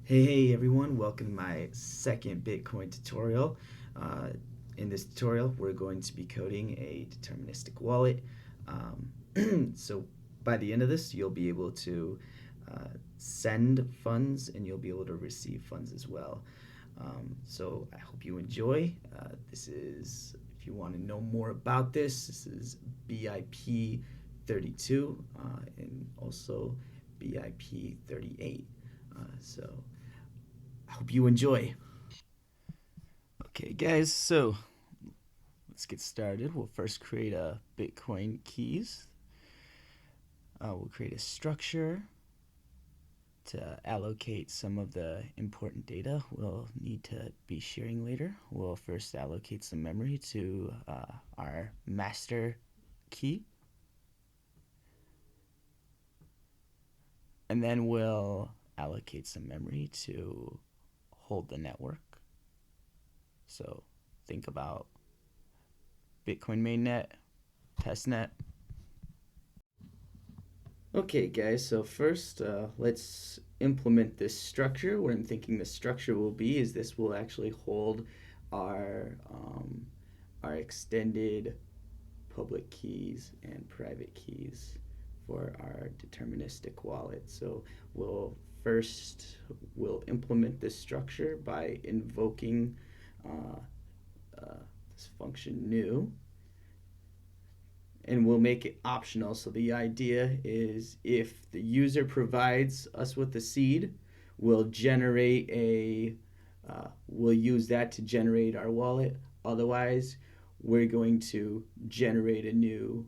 Hey everyone, welcome to my second Bitcoin tutorial. Uh, in this tutorial, we're going to be coding a deterministic wallet. So by the end of this, you'll be able to send funds and you'll be able to receive funds as well. So I hope you enjoy. This is, if you want to know more about this is BIP 32 and also BIP 38. So I hope you enjoy. Okay, guys, so let's get started. We'll first create a Bitcoin keys. We'll create a structure to allocate some of the important data we'll need to be sharing later. We'll first allocate some memory to our master key, and then we'll allocate some memory to hold the network. So think about Bitcoin mainnet, testnet. Okay, guys, so first let's implement this structure. What I'm thinking the structure will be is this will actually hold our extended public keys and private keys for our deterministic wallet. So we'll implement this structure by invoking uh, this function new, and we'll make it optional. So the idea is if the user provides us with the seed, we'll we'll use that to generate our wallet. Otherwise, we're going to generate a new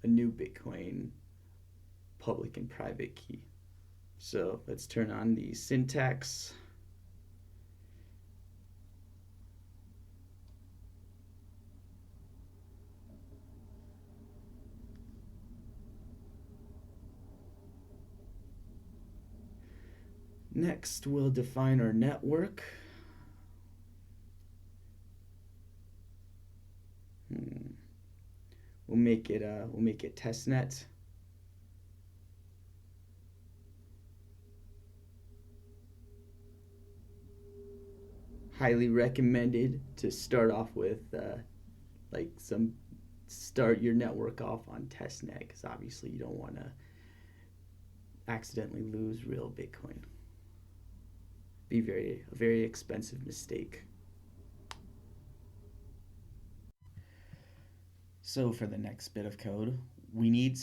Bitcoin public and private key. So let's turn on the syntax. Next, we'll define our network. We'll make it testnet. Highly recommended to start off with like some start your network off on testnet, because obviously you don't want to accidentally lose real Bitcoin. Be a very expensive mistake. So for the next bit of code, we need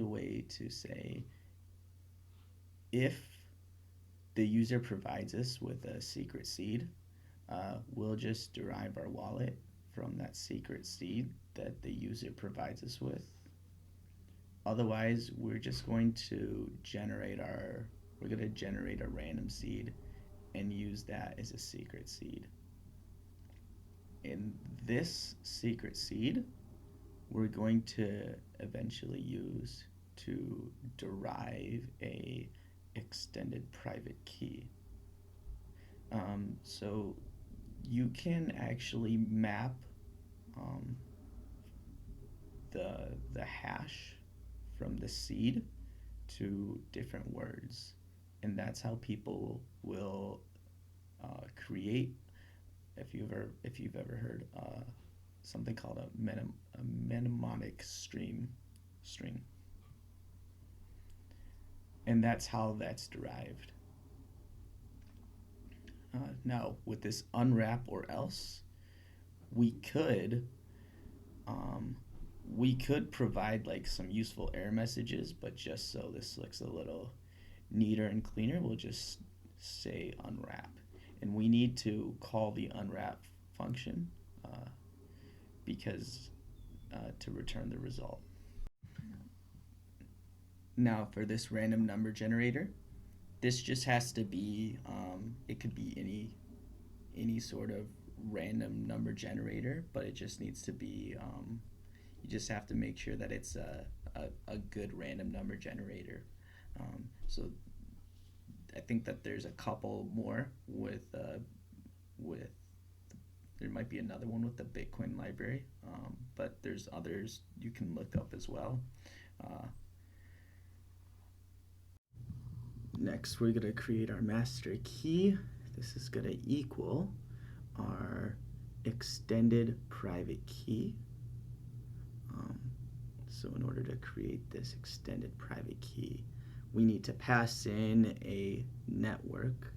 a way to say if the user provides us with a secret seed, we'll just derive our wallet from that secret seed that the user provides us with. Otherwise, we're going to generate a random seed and use that as a secret seed. In this secret seed, we're going to eventually use to derive a extended private key. So you can actually map the hash from the seed to different words, and that's how people will create. If you've ever heard something called a mnemonic string, and that's how that's derived. Now, with this unwrap or else, we could we could provide like some useful error messages, but just so this looks a little neater and cleaner, we'll just say unwrap, and we need to call the unwrap function because to return the result. Now for this random number generator, this just has to be it could be any sort of random number generator, but it just needs to be you just have to make sure that it's a good random number generator. So I think that there's a couple more with there might be another one with the Bitcoin library, but there's others you can look up as well. next we're going to create our master key. This is going to equal our extended private key. So in order to create this extended private key, we need to pass in a network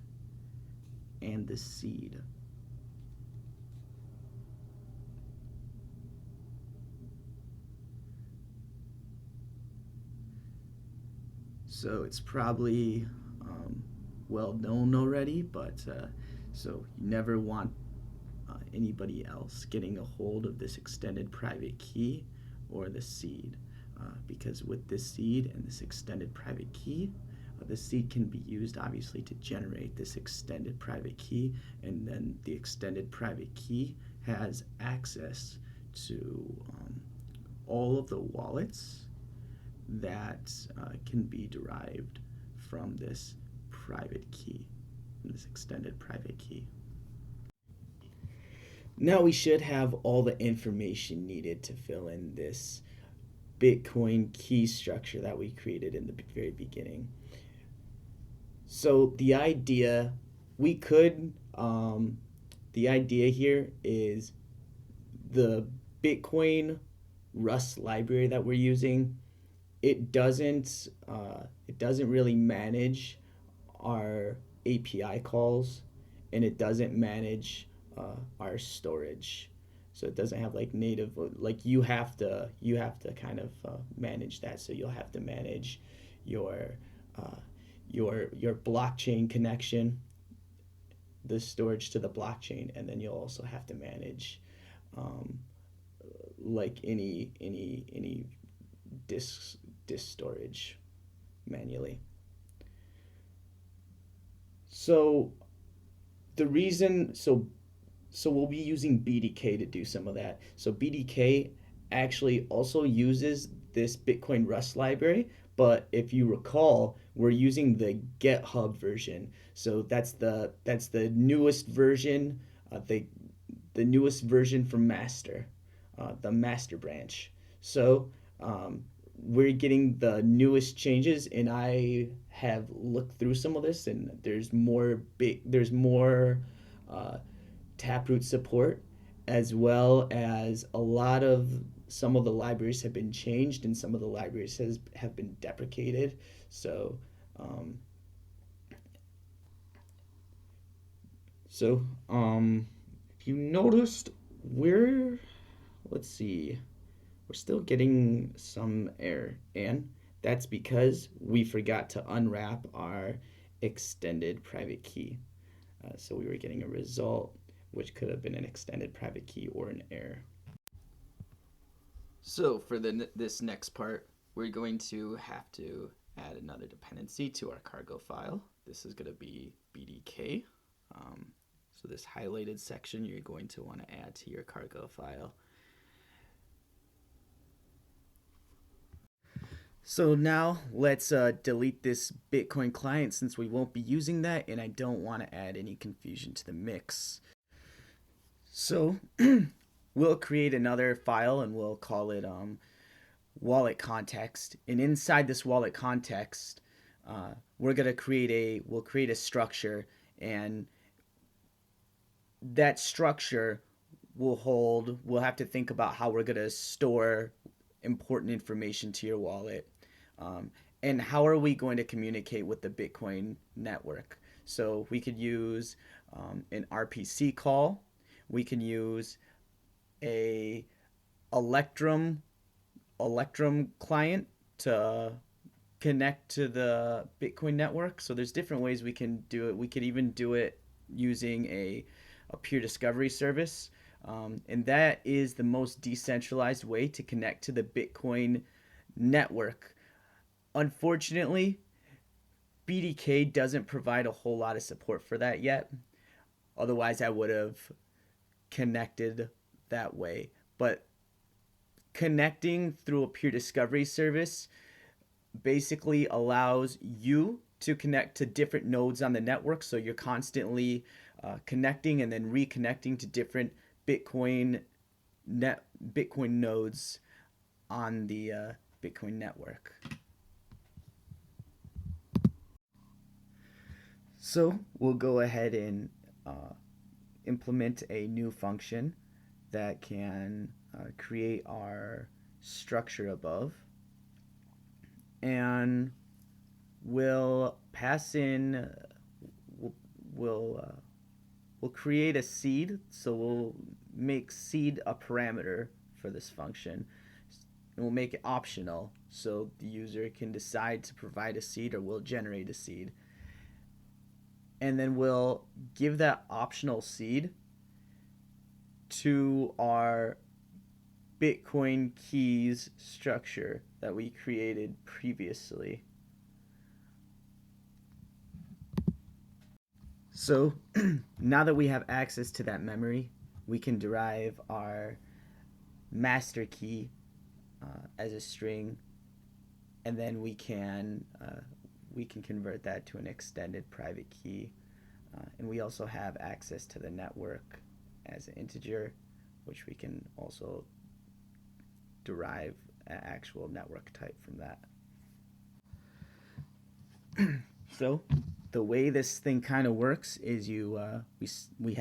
and the seed. So it's probably well known already, but so you never want anybody else getting a hold of this extended private key or the seed, because with this seed and this extended private key, the seed can be used obviously to generate this extended private key, and then the extended private key has access to all of the wallets that can be derived from this private key, this extended private key. Now we should have all the information needed to fill in this Bitcoin key structure that we created in the very beginning. So the idea here is the Bitcoin Rust library that we're using. It doesn't really manage our API calls, and it doesn't manage our storage. So it doesn't have like native, like you have to kind of manage that. So you'll have to manage your blockchain connection, the storage to the blockchain, and then you'll also have to manage like any disk storage manually. So we'll be using BDK to do some of that. So BDK actually also uses this Bitcoin Rust library, but if you recall, we're using the GitHub version. So that's the newest version, the newest version from master, the master branch. So we're getting the newest changes, and I have looked through some of this, and there's more Taproot support, as well as some of the libraries have been changed, and some of the libraries have been deprecated. So if you noticed, let's see, we're still getting some error, and that's because we forgot to unwrap our extended private key. So we were getting a result which could have been an extended private key or an error. So for this next part, we're going to have to add another dependency to our cargo file. This is going to be BDK. So this highlighted section you're going to want to add to your cargo file. So now let's delete this Bitcoin client, since we won't be using that, and I don't want to add any confusion to the mix. So we'll create another file, and we'll call it wallet context. And inside this wallet context, we'll create a structure, and that structure we'll have to think about how we're going to store important information to your wallet, and how are we going to communicate with the Bitcoin network. So we could use an RPC call. We can use a Electrum client to connect to the Bitcoin network. So there's different ways we can do it. We could even do it using a peer discovery service. And that is the most decentralized way to connect to the Bitcoin network. Unfortunately, BDK doesn't provide a whole lot of support for that yet. Otherwise, I would have connected that way. But connecting through a peer discovery service basically allows you to connect to different nodes on the network. So you're constantly connecting and then reconnecting to different Bitcoin nodes on the Bitcoin network. So we'll go ahead and implement a new function that can create our structure above, and we'll pass in we'll we'll, uh, we'll create a seed. So we'll make seed a parameter for this function, and we'll make it optional so the user can decide to provide a seed or we'll generate a seed. And then we'll give that optional seed to our Bitcoin keys structure that we created previously. So now that we have access to that memory, we can derive our master key as a string, and then we can convert that to an extended private key, and we also have access to the network as an integer, which we can also derive an actual network type from that. So the way this thing kind of works is we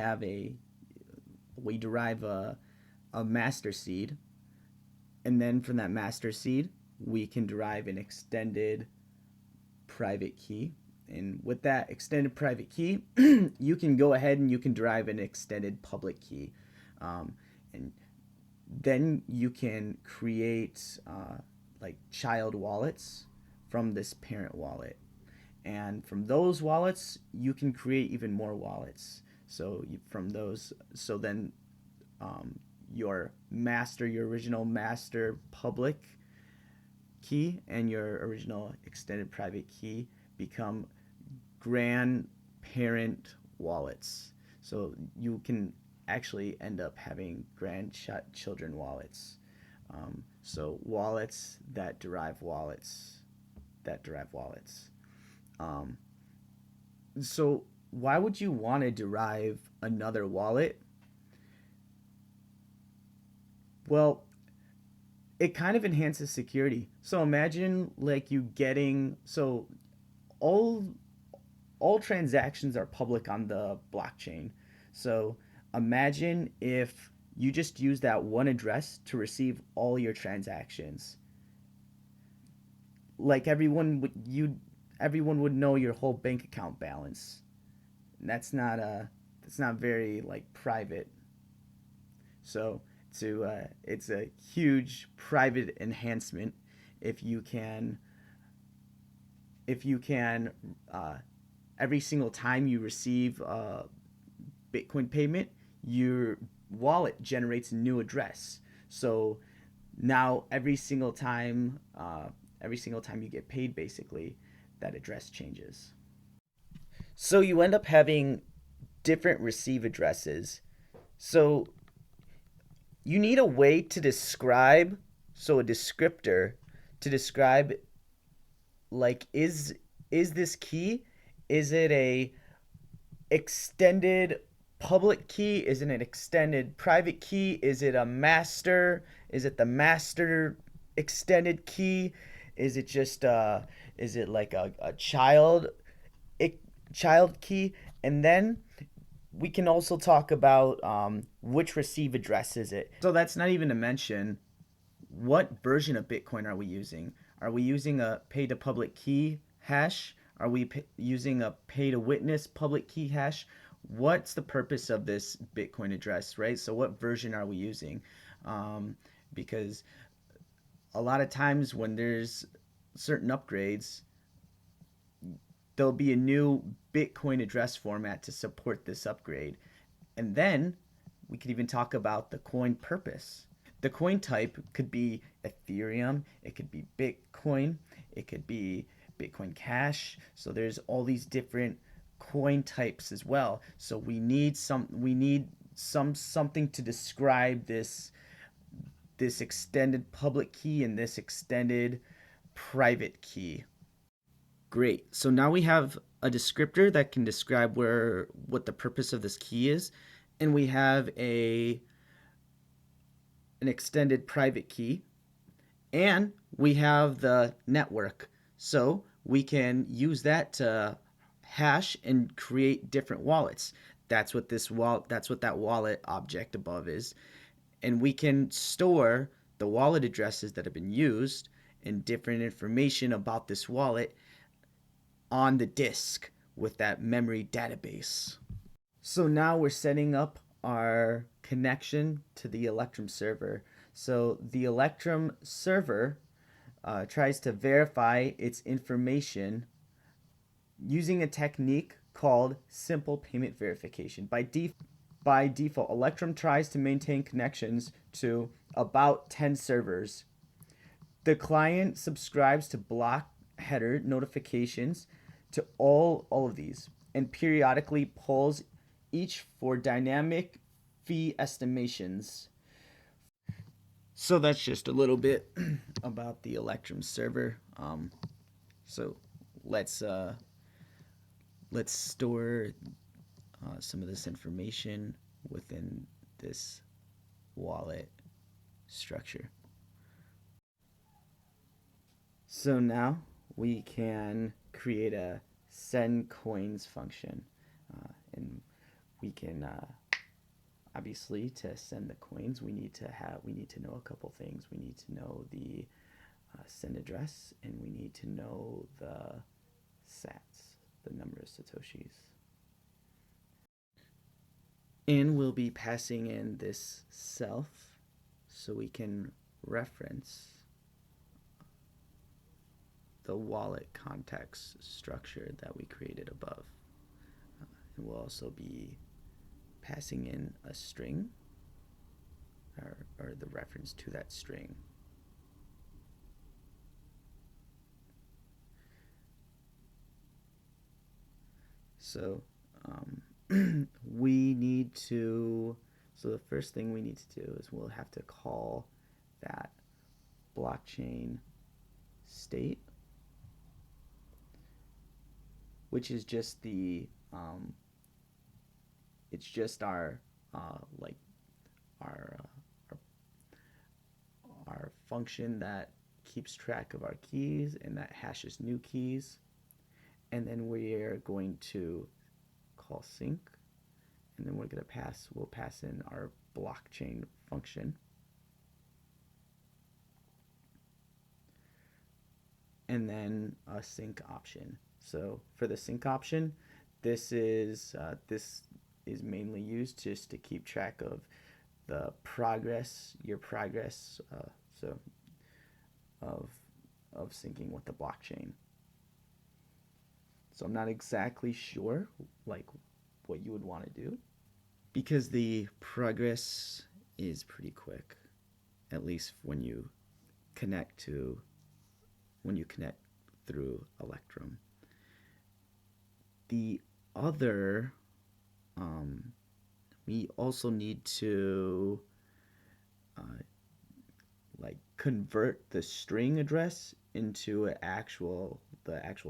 derive a master seed, and then from that master seed we can derive an extended private key. And with that extended private key, you can go ahead and you can derive an extended public key, and then you can create like child wallets from this parent wallet. And from those wallets, you can create even more wallets. So from those, so then your original master public key and your original extended private key become grandparent wallets. So you can actually end up having grandchildren wallets. So wallets that derive wallets that derive wallets. So why would you want to derive another wallet? Well, it kind of enhances security. So imagine like you getting all transactions are public on the blockchain. So imagine if you just use that one address to receive all your transactions. Like everyone would know your whole bank account balance. And that's not very like private. So it's a huge private enhancement if you can every single time you receive a Bitcoin payment, your wallet generates a new address. So now every single time you get paid, basically, that address changes. So you end up having different receive addresses. So you need a way to describe, so a descriptor to describe, like, is this key, is it a extended public key, is it an extended private key, is it a master, is it the master extended key, is it just is it like a child key? And then we can also talk about which receive address is it. So that's not even to mention what version of Bitcoin are we using. Are we using a pay to public key hash? Are we using a pay to witness public key hash? What's the purpose of this Bitcoin address, right? So what version are we using? Because a lot of times when there's certain upgrades, there'll be a new Bitcoin address format to support this upgrade. And then we could even talk about the coin purpose. The coin type could be Ethereum, it could be Bitcoin, it could be Bitcoin Cash. So there's all these different coin types as well. So we need something to describe this extended public key and this extended private key. Great. So now we have a descriptor that can describe what the purpose of this key is, and we have an extended private key, and we have the network. So we can use that to hash and create different wallets. That's what that wallet object above is. And we can store the wallet addresses that have been used and different information about this wallet on the disk with that memory database. So now we're setting up our connection to the Electrum server. So the Electrum server tries to verify its information using a technique called simple payment verification. By default, Electrum tries to maintain connections to about 10 servers. The client subscribes to block header notifications to all of these and periodically polls each for dynamic fee estimations. So that's just a little bit about the Electrum server. So let's store some of this information within this wallet structure. So now we can create a send coins function, and we can obviously to send the coins we need to know a couple things. We need to know the send address, and we need to know the sats, the number of satoshis. And we'll be passing in this self so we can reference the wallet context structure that we created above. And we'll also be passing in a string or the reference to that string. So so the first thing we need to do is we'll have to call that blockchain state, which is just it's just our function that keeps track of our keys and that hashes new keys. And then we're going to call sync, and then we'll pass in our blockchain function. And then a sync option. So for the sync option, this is mainly used just to keep track of the progress, your progress, of syncing with the blockchain. So I'm not exactly sure like what you would want to do, because the progress is pretty quick, at least when you connect through Electrum. The other, we also need to convert the string address into the actual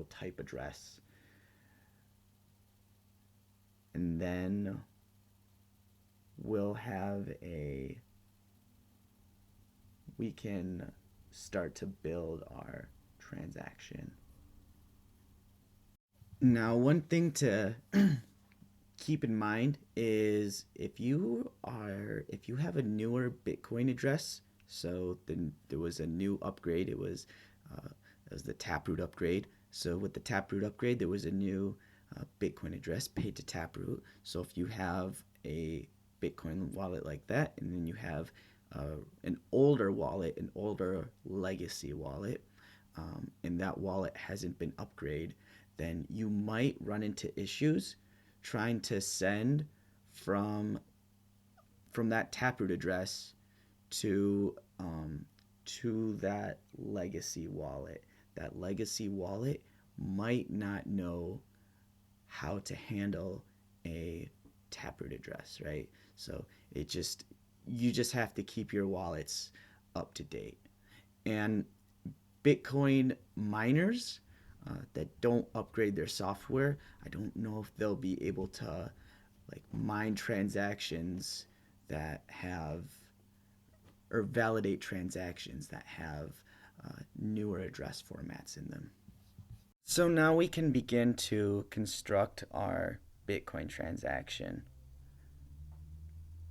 type address, and then we can start to build our transaction. Now, one thing to keep in mind is if you have a newer Bitcoin address, so then there was a new upgrade. It was the Taproot upgrade. So with the Taproot upgrade, there was a new Bitcoin address paid to Taproot. So if you have a Bitcoin wallet like that, and then you have an older wallet, an older legacy wallet, and that wallet hasn't been upgraded, then you might run into issues trying to send from that Taproot address to that legacy wallet. That legacy wallet might not know how to handle a Taproot address, right? So you just have to keep your wallets up to date. And Bitcoin miners that don't upgrade their software, I don't know if they'll be able to mine transactions that have, or validate transactions that have newer address formats in them. So now we can begin to construct our Bitcoin transaction.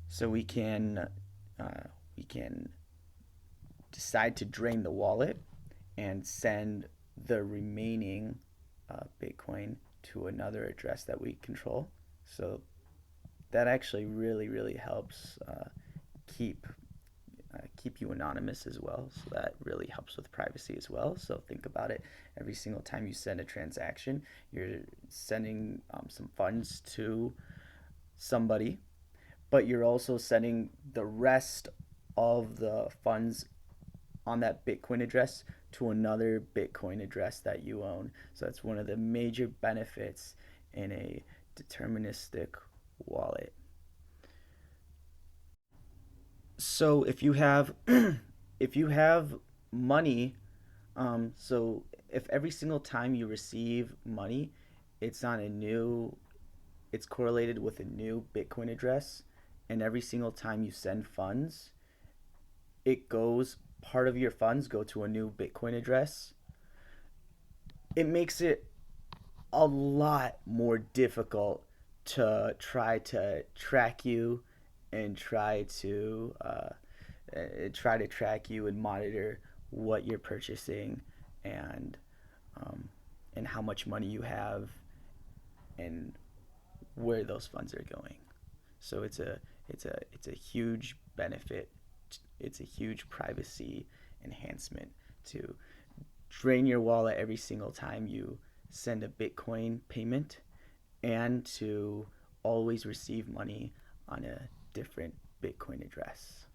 So uh, we can decide to drain the wallet and send the remaining Bitcoin to another address that we control. So that actually really helps keep keep you anonymous as well. So that really helps with privacy as well. So think about it. Every single time you send a transaction, you're sending some funds to somebody, but you're also sending the rest of the funds on that Bitcoin address to another Bitcoin address that you own. So that's one of the major benefits in a deterministic wallet. So if you have money, so if every single time you receive money, it's on a new, it's correlated with a new Bitcoin address, and every single time you send funds, it goes, part of your funds go to a new Bitcoin address. It makes it a lot more difficult to try to track you and try to track you and monitor what you're purchasing and um, and how much money you have and where those funds are going. So it's a huge benefit. It's a huge privacy enhancement to drain your wallet every single time you send a Bitcoin payment and to always receive money on a different Bitcoin address.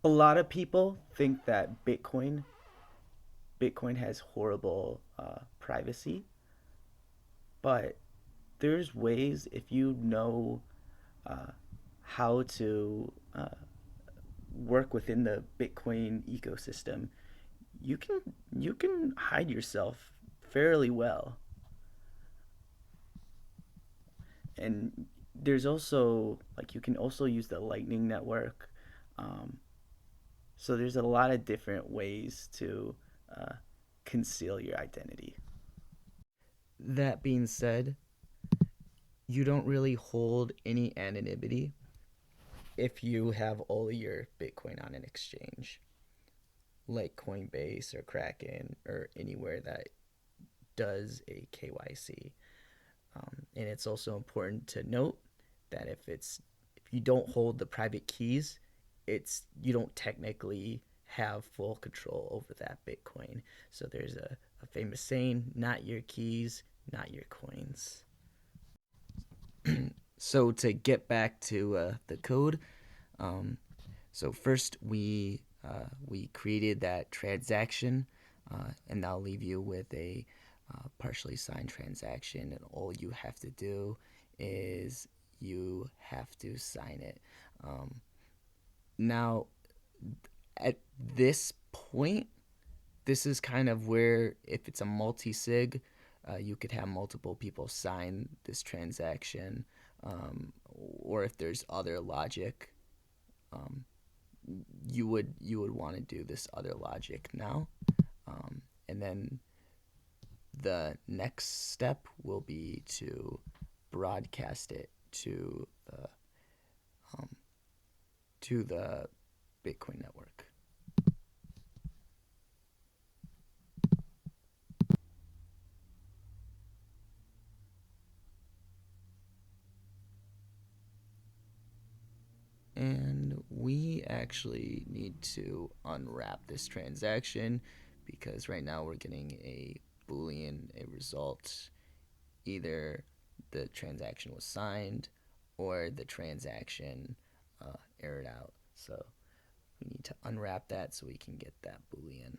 A lot of people think that Bitcoin has horrible privacy, but there's ways if you know uh, how to work within the Bitcoin ecosystem, you can you can hide yourself fairly well. And there's also like you can also use the Lightning Network. Um, so there's a lot of different ways to uh, conceal your identity. That being said, you don't really hold any anonymity if you have all of your Bitcoin on an exchange like Coinbase or Kraken or anywhere that does a KYC. And it's also important to note that if you don't hold the private keys, it's you don't technically have full control over that Bitcoin. So there's a famous saying: "Not your keys, not your coins." So to get back to the code, um, so first we created that transaction, and I'll leave you with a partially signed transaction, and all you have to do is you have to sign it. Um, Now, at this point, this is kind of where if it's a multi-sig, you could have multiple people sign this transaction, or if there's other logic, um, you would want to do this other logic now, and then the next step will be to broadcast it um, to the Bitcoin network. And we actually need to unwrap this transaction because right now we're getting a Boolean, a result. Either the transaction was signed or the transaction errored out. So we need to unwrap that so we can get that Boolean.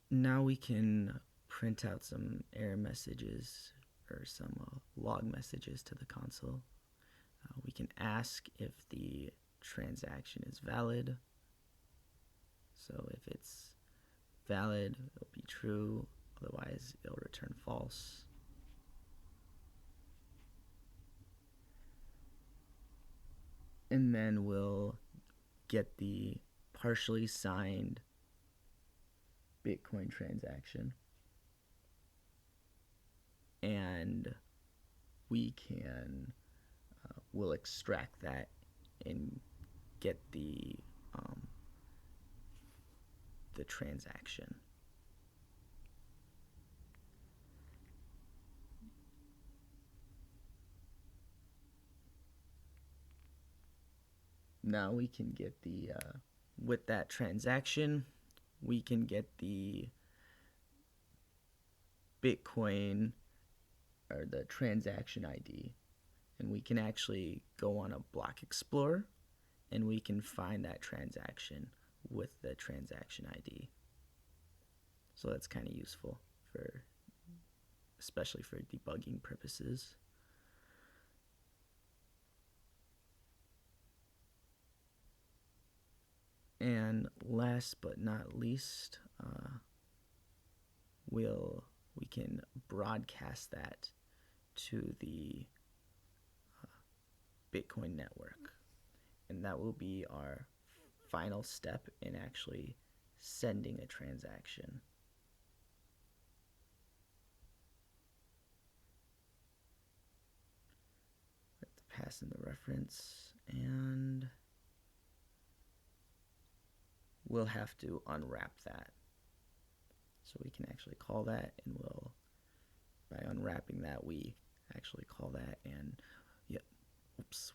Now we can print out some error messages or some log messages to the console. We can ask if the transaction is valid. So if it's valid, it'll be true. Otherwise, it'll return false. and then we'll get the partially signed Bitcoin transaction, and we'll extract that and get the transaction. Now we can get with that transaction, we can get the Bitcoin or the transaction ID, and we can actually go on a block explorer and we can find that transaction with the transaction ID. So that's kind of useful especially for debugging purposes. And last but not least, we can broadcast that to the Bitcoin network, and that will be our final step in actually sending a transaction. Let's pass in the reference, and we'll have to unwrap that. So we can actually call that, and by unwrapping that, we actually call that, and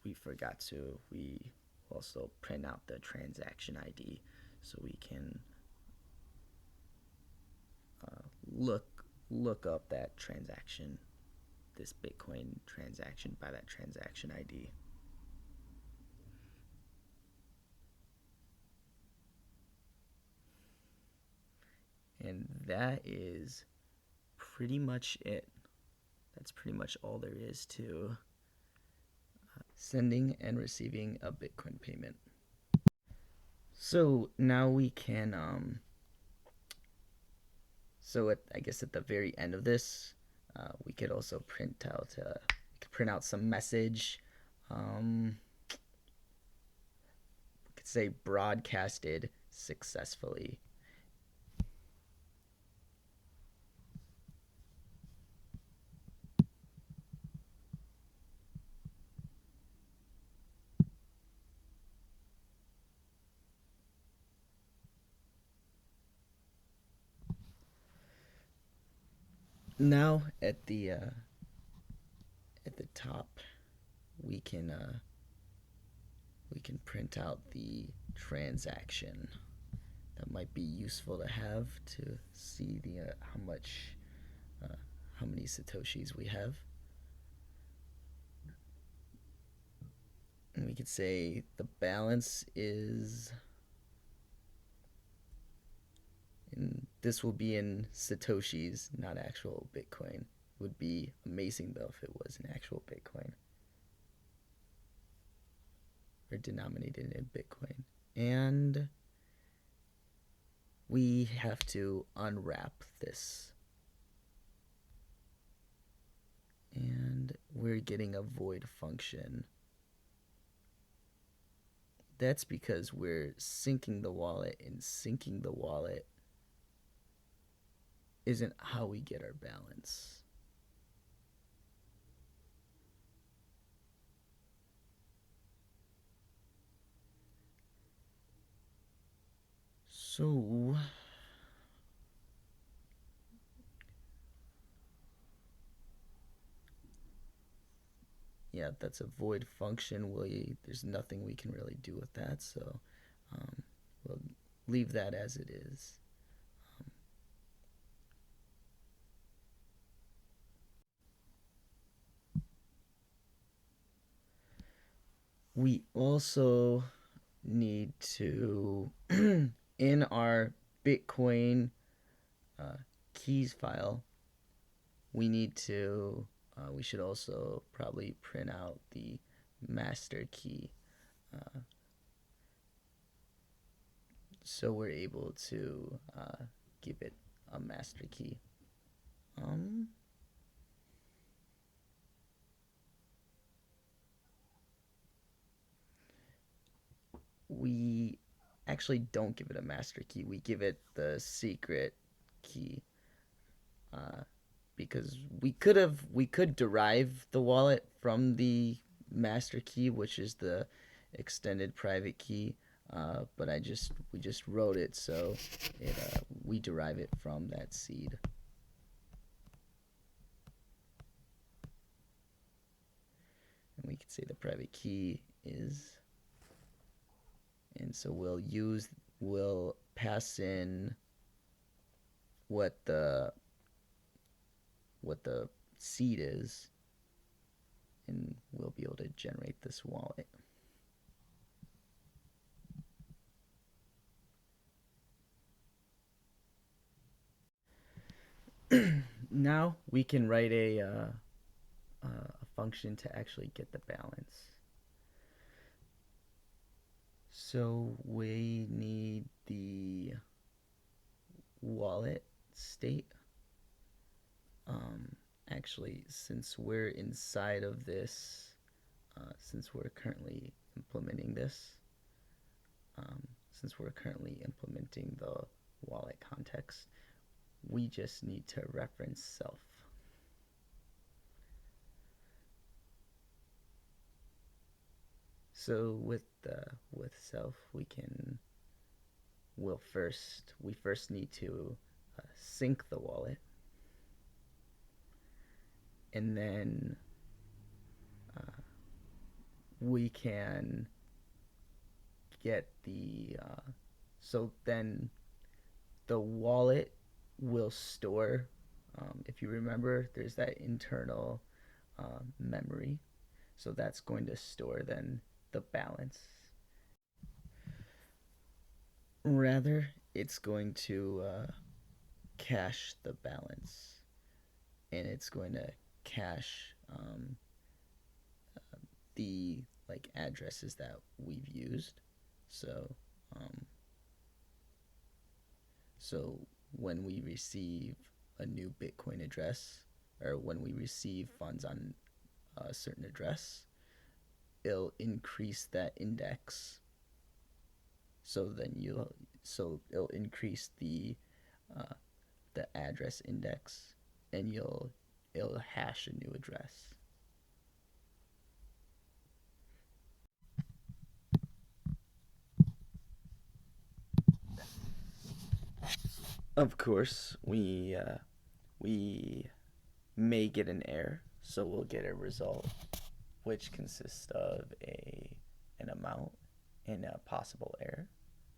we forgot to, we also print out the transaction ID so we can look up that transaction, this Bitcoin transaction, by that transaction ID. And that is pretty much it. That's pretty much all there is to sending and receiving a Bitcoin payment. So now we can, I guess at the very end of this, we could also print out some message. We could say broadcasted successfully. Now at the top, we can print out the transaction. That might be useful to have to see the how many satoshis we have. And we could say the balance is, and this will be in satoshis, not actual Bitcoin. Would be amazing though if it was an actual Bitcoin, or denominated in Bitcoin. And we have to unwrap this, and we're getting a void function. That's because we're syncing the wallet, and syncing the wallet isn't how we get our balance. So yeah, that's a void function. There's nothing we can really do with that, so we'll leave that as it is. We also need to, in our Bitcoin keys file, we should also probably print out the master key, so we're able to give it a master key. we actually don't give it a master key. We give it the secret key, uh, because we could derive the wallet from the master key, which is the extended private key. But we just wrote it so we derive it from that seed. And we could say the private key is, and so we'll pass in what the seed is, and we'll be able to generate this wallet. Now we can write a function to actually get the balance. So we need the wallet state. Actually, since we're inside of this, since we're currently implementing this, since we're currently implementing the wallet context, we just need to reference self. So with self, we first need to sync the wallet, and then we can get so then the wallet will store, if you remember, there's that internal memory, so that's going to store then the balance. Rather, it's going to cache the balance, and it's going to cache the addresses that we've used. So so when we receive a new Bitcoin address, or when we receive funds on a certain address, it'll increase that index. So it'll increase the address index, and it'll hash a new address. Of course, we may get an error, so we'll get a result which consists of an amount and a possible error.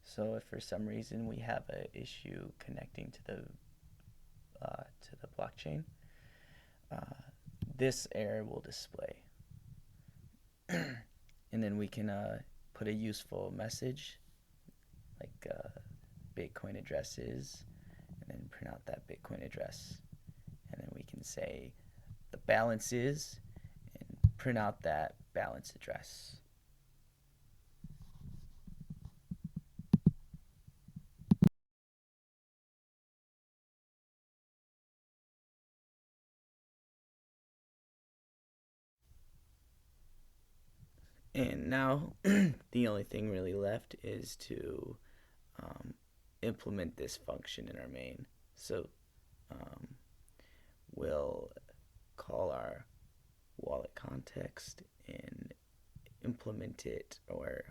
So if for some reason we have an issue connecting to the blockchain, this error will display. And then we can put a useful message like Bitcoin addresses, and then print out that Bitcoin address. And then we can say the balance is, and print out that balance address. And now the only thing really left is to implement this function in our main. So we'll call our wallet context and implement it, or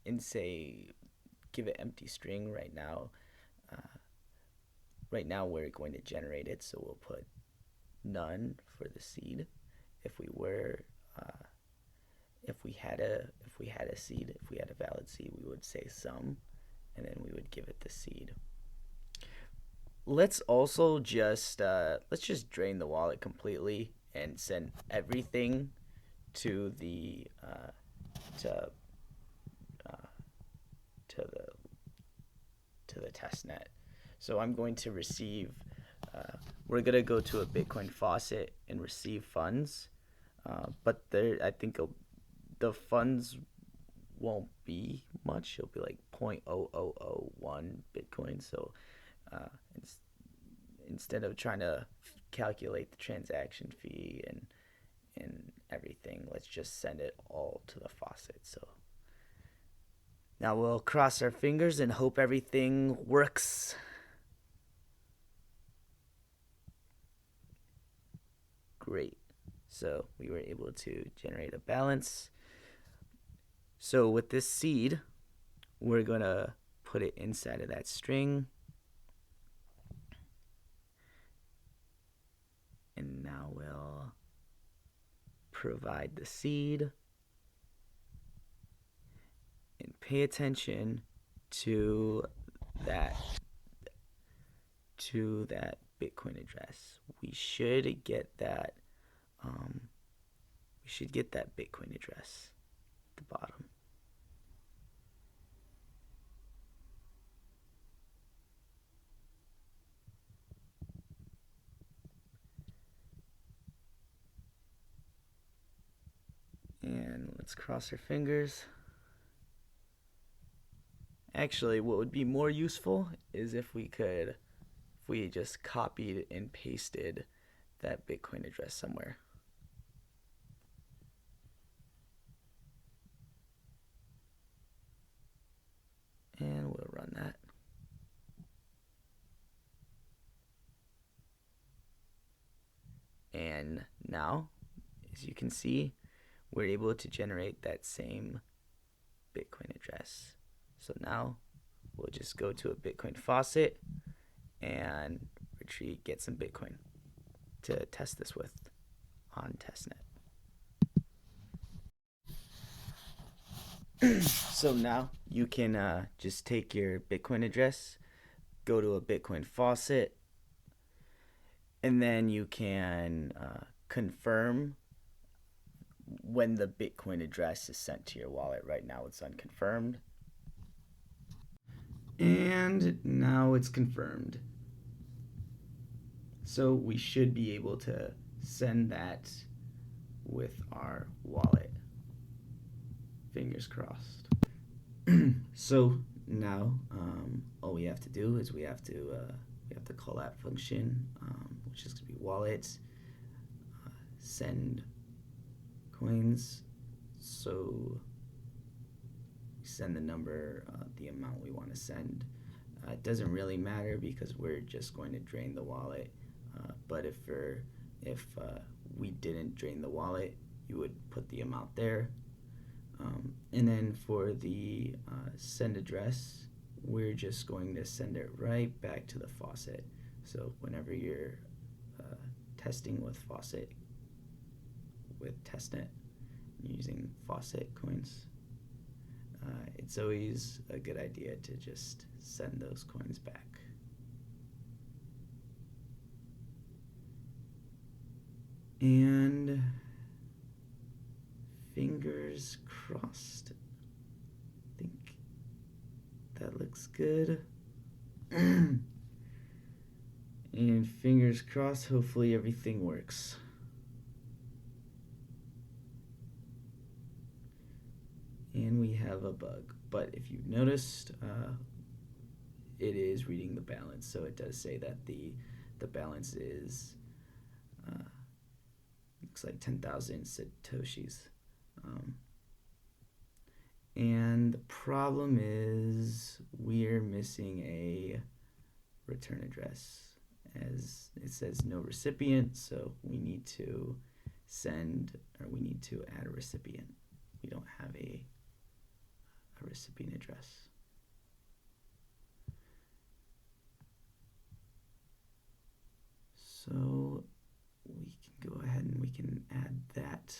and say give it empty string right now. Right now we're going to generate it, so we'll put none for the seed. If we were if we had a seed, if we had a valid seed, we would say some, and then we would give it the seed. Let's also just let's just drain the wallet completely and send everything to the to the test net. So I'm going to receive. We're gonna go to a Bitcoin faucet and receive funds, but I think the funds won't be much. It'll be like 0.0001 Bitcoin. So instead of trying to calculate the transaction fee and everything, let's just send it all to the faucet. So Now we'll cross our fingers and hope everything works. Great. So we were able to generate a balance. So with this seed, we're going to put it inside of that string. And now we'll provide the seed. And pay attention to that Bitcoin address. We should get that Bitcoin address at the bottom. And let's cross our fingers. Actually, what would be more useful is if we just copied and pasted that Bitcoin address somewhere. And we'll run that. And now, as you can see, we're able to generate that same Bitcoin address. So now we'll just go to a Bitcoin faucet and get some Bitcoin to test this with on testnet. So now you can just take your Bitcoin address, go to a Bitcoin faucet, and then you can confirm when the Bitcoin address is sent to your wallet. Right now it's unconfirmed. And now it's confirmed. So we should be able to send that with our wallet. Fingers crossed. So now all we have to do is we have to call that function, which is going to be wallet send coins. So we send the number, the amount we want to send. It doesn't really matter because we're just going to drain the wallet. But if we didn't drain the wallet, you would put the amount there. And then for the send address, we're just going to send it right back to the faucet. So whenever you're testing with faucet, with testnet, using faucet coins, it's always a good idea to just send those coins back. And fingers crossed. I think that looks good. And fingers crossed, hopefully everything works. And we have a bug, but if you've noticed, it is reading the balance. So it does say that the balance is looks like 10,000 satoshis. And the problem is we're missing a return address, as it says no recipient, so we need to add a recipient. We don't have a recipient address. So we can go ahead and we can add that.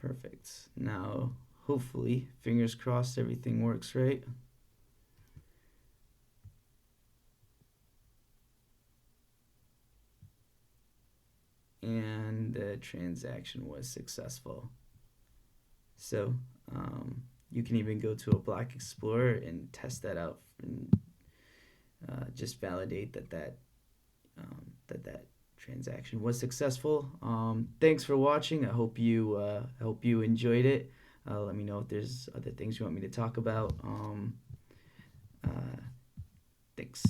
Perfect. Now, hopefully, fingers crossed, everything works right. And the transaction was successful. So you can even go to a block explorer and test that out, and just validate that transaction was successful. Thanks for watching. I hope you enjoyed it. Let me know if there's other things you want me to talk about. Uh, Thanks.